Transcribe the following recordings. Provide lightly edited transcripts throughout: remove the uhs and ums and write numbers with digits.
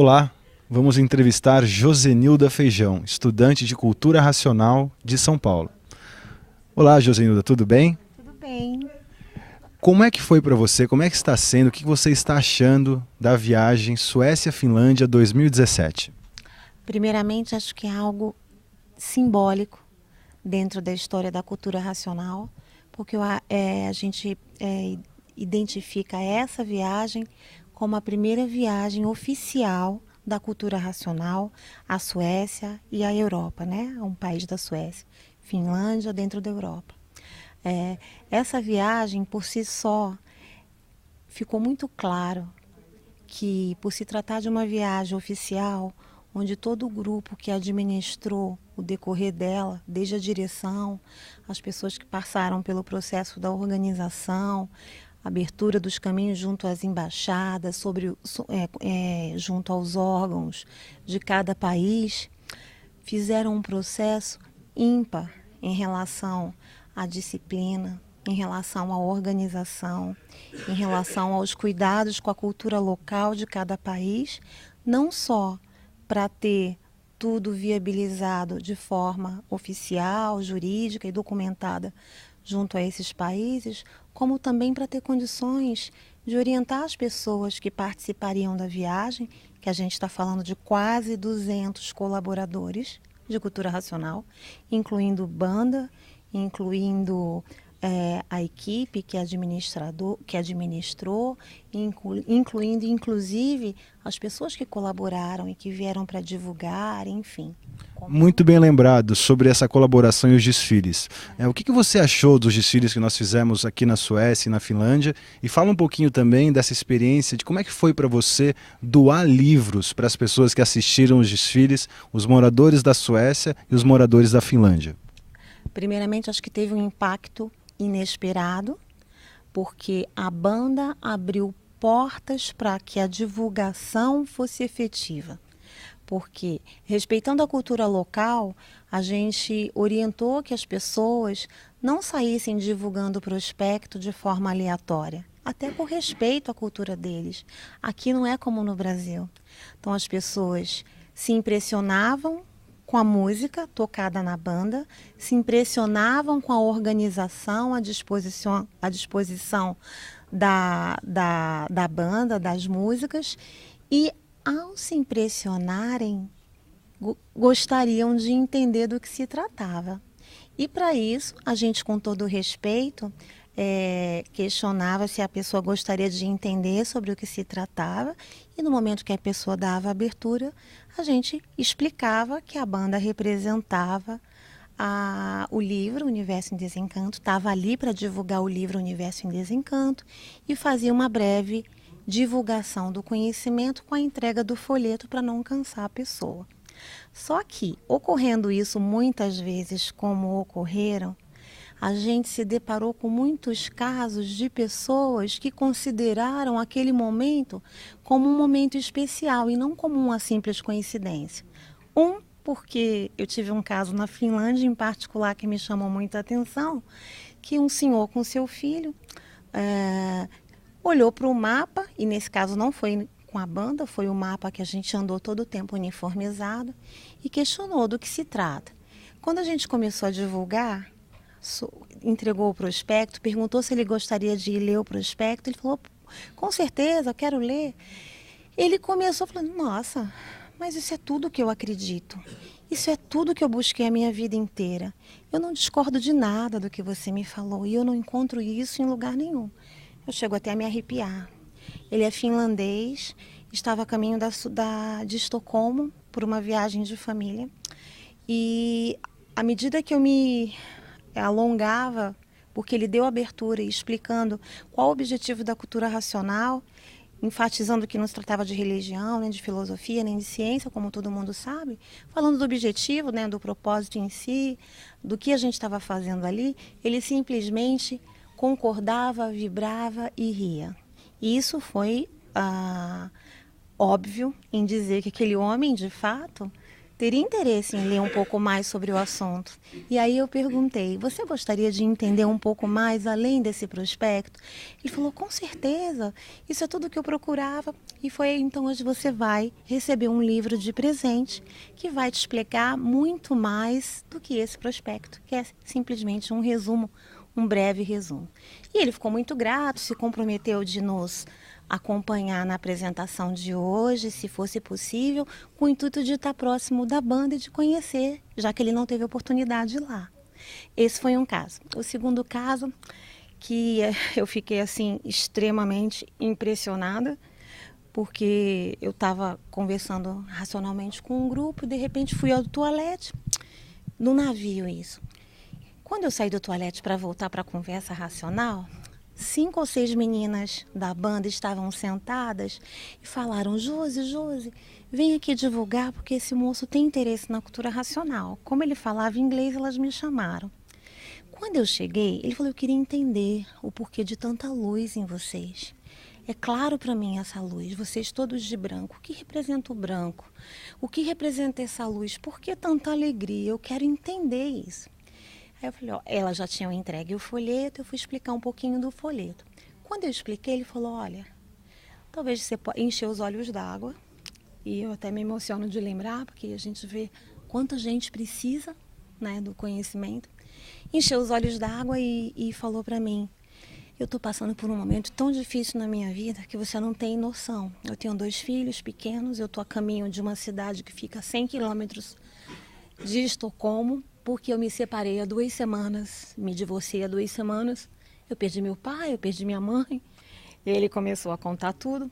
Olá, vamos entrevistar Josenilda Feijão, estudante de Cultura Racional de São Paulo. Olá, Josenilda, tudo bem? Tudo bem. Como é que foi para você? Como é que está sendo? O que você está achando da viagem Suécia-Finlândia 2017? Primeiramente, acho que é algo simbólico dentro da história da cultura racional, porque a gente identifica essa viagem como a primeira viagem oficial da cultura racional à Suécia e à Europa, né? Um país da Suécia, Finlândia, dentro da Europa. Essa viagem, por si só, ficou muito claro que, por se tratar de uma viagem oficial, onde todo o grupo que administrou o decorrer dela, desde a direção, as pessoas que passaram pelo processo da organização, abertura dos caminhos junto às embaixadas, junto aos órgãos de cada país, fizeram um processo ímpar em relação à disciplina, em relação à organização, em relação aos cuidados com a cultura local de cada país, não só para ter tudo viabilizado de forma oficial, jurídica e documentada junto a esses países, como também para ter condições de orientar as pessoas que participariam da viagem, que a gente está falando de quase 200 colaboradores de cultura racional, incluindo banda, incluindo a equipe que administrou, incluindo inclusive as pessoas que colaboraram e que vieram para divulgar, enfim. Muito bem lembrado sobre essa colaboração e os desfiles. O que você achou dos desfiles que nós fizemos aqui na Suécia e na Finlândia? E fala um pouquinho também dessa experiência, de como é que foi para você doar livros para as pessoas que assistiram os desfiles, os moradores da Suécia e os moradores da Finlândia. Primeiramente, acho que teve um impacto inesperado, porque a banda abriu portas para que a divulgação fosse efetiva. Porque, respeitando a cultura local, a gente orientou que as pessoas não saíssem divulgando o prospecto de forma aleatória, até por respeito à cultura deles. Aqui não é como no Brasil. Então, as pessoas se impressionavam com a música tocada na banda, se impressionavam com a organização, a disposição da banda, das músicas, e ao se impressionarem, gostariam de entender do que se tratava. E para isso, a gente, com todo o respeito, questionava se a pessoa gostaria de entender sobre o que se tratava, e no momento que a pessoa dava a abertura, a gente explicava que a banda representava o livro Universo em Desencanto, estava ali para divulgar o livro Universo em Desencanto, e fazia uma breve divulgação do conhecimento com a entrega do folheto para não cansar a pessoa. Só que, ocorrendo isso muitas vezes como ocorreram, a gente se deparou com muitos casos de pessoas que consideraram aquele momento como um momento especial e não como uma simples coincidência. Porque eu tive um caso na Finlândia em particular que me chamou muita atenção, que um senhor com seu filho olhou para o mapa, e nesse caso não foi com a banda, foi o mapa que a gente andou todo o tempo uniformizado, e questionou do que se trata. Quando a gente começou a divulgar, entregou o prospecto, perguntou se ele gostaria de ler o prospecto, ele falou, com certeza, eu quero ler. Ele começou falando, nossa, mas isso é tudo que eu acredito, isso é tudo que eu busquei a minha vida inteira. Eu não discordo de nada do que você me falou e eu não encontro isso em lugar nenhum. Eu chego até a me arrepiar. Ele é finlandês, estava a caminho de Estocolmo por uma viagem de família. E à medida que eu me alongava, porque ele deu abertura e explicando qual o objetivo da cultura racional, enfatizando que não se tratava de religião, nem de filosofia, nem de ciência, como todo mundo sabe, falando do objetivo, né, do propósito em si, do que a gente estava fazendo ali, ele simplesmente concordava, vibrava e ria. E isso foi óbvio em dizer que aquele homem, de fato, teria interesse em ler um pouco mais sobre o assunto. E aí eu perguntei, você gostaria de entender um pouco mais além desse prospecto? Ele falou, com certeza, isso é tudo que eu procurava. E foi então hoje você vai receber um livro de presente que vai te explicar muito mais do que esse prospecto, que é simplesmente um resumo, um breve resumo. E ele ficou muito grato, se comprometeu de nos acompanhar na apresentação de hoje, se fosse possível, com o intuito de estar próximo da banda e de conhecer, já que ele não teve oportunidade de ir lá. Esse foi um caso. O segundo caso, que eu fiquei assim extremamente impressionada, porque eu estava conversando racionalmente com um grupo e de repente fui ao toalete, no navio isso. Quando eu saí do toalete para voltar para a conversa racional, 5 ou 6 meninas da banda estavam sentadas e falaram, Josi, vem aqui divulgar porque esse moço tem interesse na cultura racional. Como ele falava inglês, elas me chamaram. Quando eu cheguei, ele falou, eu queria entender o porquê de tanta luz em vocês. É claro para mim essa luz, vocês todos de branco. O que representa o branco? O que representa essa luz? Por que tanta alegria? Eu quero entender isso. Aí eu falei, ó, elas já tinham entregue o folheto, eu fui explicar um pouquinho do folheto. Quando eu expliquei, ele falou, olha, talvez você encher os olhos d'água, e eu até me emociono de lembrar, porque a gente vê quanta gente precisa, né, do conhecimento. Encheu os olhos d'água e falou para mim, eu estou passando por um momento tão difícil na minha vida que você não tem noção. Eu tenho 2 filhos pequenos, eu estou a caminho de uma cidade que fica a 100 quilômetros de Estocolmo, porque eu me separei há 2 semanas, me divorciei há 2 semanas. Eu perdi meu pai, eu perdi minha mãe. Ele começou a contar tudo.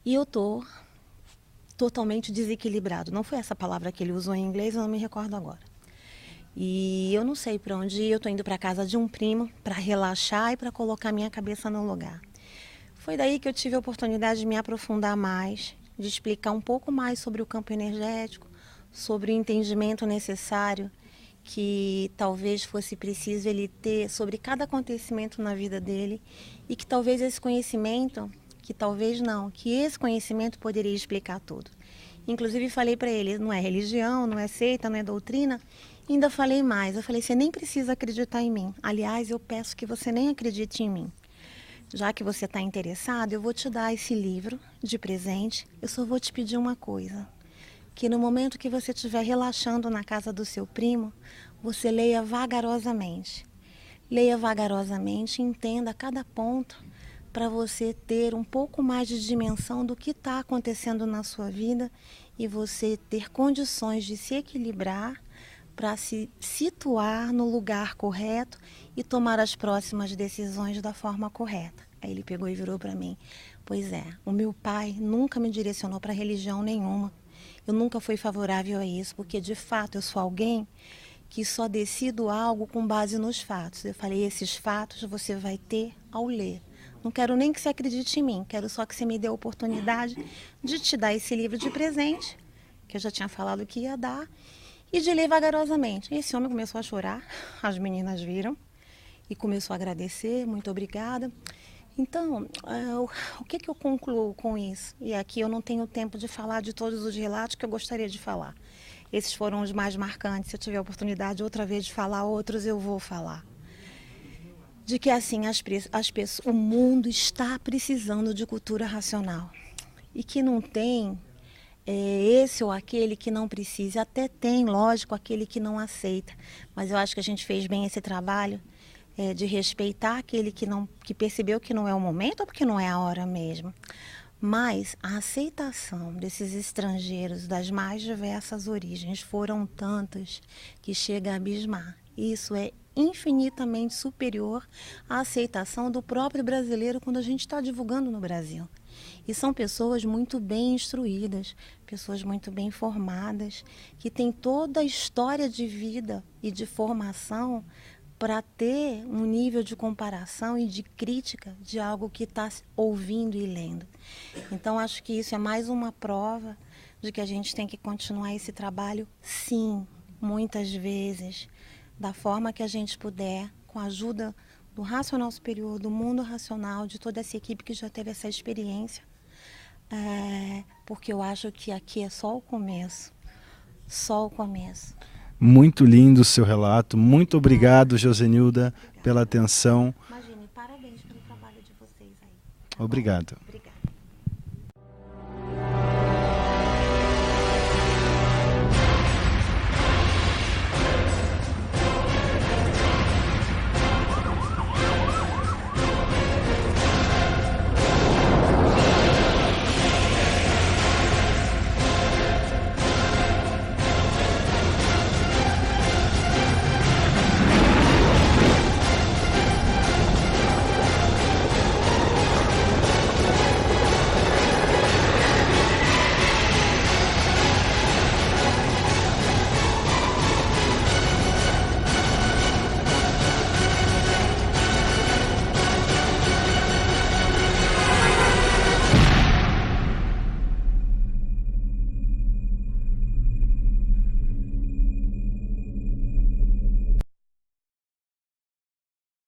E eu estou totalmente desequilibrado. Não foi essa palavra que ele usou em inglês, eu não me recordo agora. E eu não sei para onde ir, eu estou indo para casa de um primo para relaxar e para colocar minha cabeça no lugar. Foi daí que eu tive a oportunidade de me aprofundar mais, de explicar um pouco mais sobre o campo energético, sobre o entendimento necessário que talvez fosse preciso ele ter sobre cada acontecimento na vida dele e que talvez esse conhecimento, que talvez não, que esse conhecimento poderia explicar tudo. Inclusive falei para ele, não é religião, não é seita, não é doutrina, ainda falei mais, eu falei, você nem precisa acreditar em mim, aliás, eu peço que você nem acredite em mim. Já que você está interessado, eu vou te dar esse livro de presente, eu só vou te pedir uma coisa, que no momento que você estiver relaxando na casa do seu primo, você leia vagarosamente. Leia vagarosamente e entenda cada ponto para você ter um pouco mais de dimensão do que está acontecendo na sua vida e você ter condições de se equilibrar para se situar no lugar correto e tomar as próximas decisões da forma correta. Aí ele pegou e virou para mim, pois é, o meu pai nunca me direcionou para religião nenhuma. Eu nunca fui favorável a isso, porque de fato eu sou alguém que só decido algo com base nos fatos. Eu falei, esses fatos você vai ter ao ler. Não quero nem que você acredite em mim, quero só que você me dê a oportunidade de te dar esse livro de presente, que eu já tinha falado que ia dar, e de ler vagarosamente. Esse homem começou a chorar, as meninas viram, e começou a agradecer, muito obrigada. Então, o que eu concluo com isso? E aqui eu não tenho tempo de falar de todos os relatos que eu gostaria de falar. Esses foram os mais marcantes. Se eu tiver a oportunidade outra vez de falar outros, eu vou falar. De que assim, o mundo está precisando de cultura racional. E que não tem esse ou aquele que não precisa. Até tem, lógico, aquele que não aceita. Mas eu acho que a gente fez bem esse trabalho de respeitar aquele que percebeu que não é o momento ou porque não é a hora mesmo. Mas a aceitação desses estrangeiros das mais diversas origens foram tantas que chega a abismar. Isso é infinitamente superior à aceitação do próprio brasileiro quando a gente está divulgando no Brasil. E são pessoas muito bem instruídas, pessoas muito bem formadas, que têm toda a história de vida e de formação para ter um nível de comparação e de crítica de algo que está ouvindo e lendo. Então, acho que isso é mais uma prova de que a gente tem que continuar esse trabalho, sim, muitas vezes, da forma que a gente puder, com a ajuda do Racional Superior, do Mundo Racional, de toda essa equipe que já teve essa experiência, porque eu acho que aqui é só o começo. só o começo. Muito lindo o seu relato. Muito obrigado, Josenilda, pela atenção. Imagine, parabéns pelo trabalho de vocês aí. Obrigado.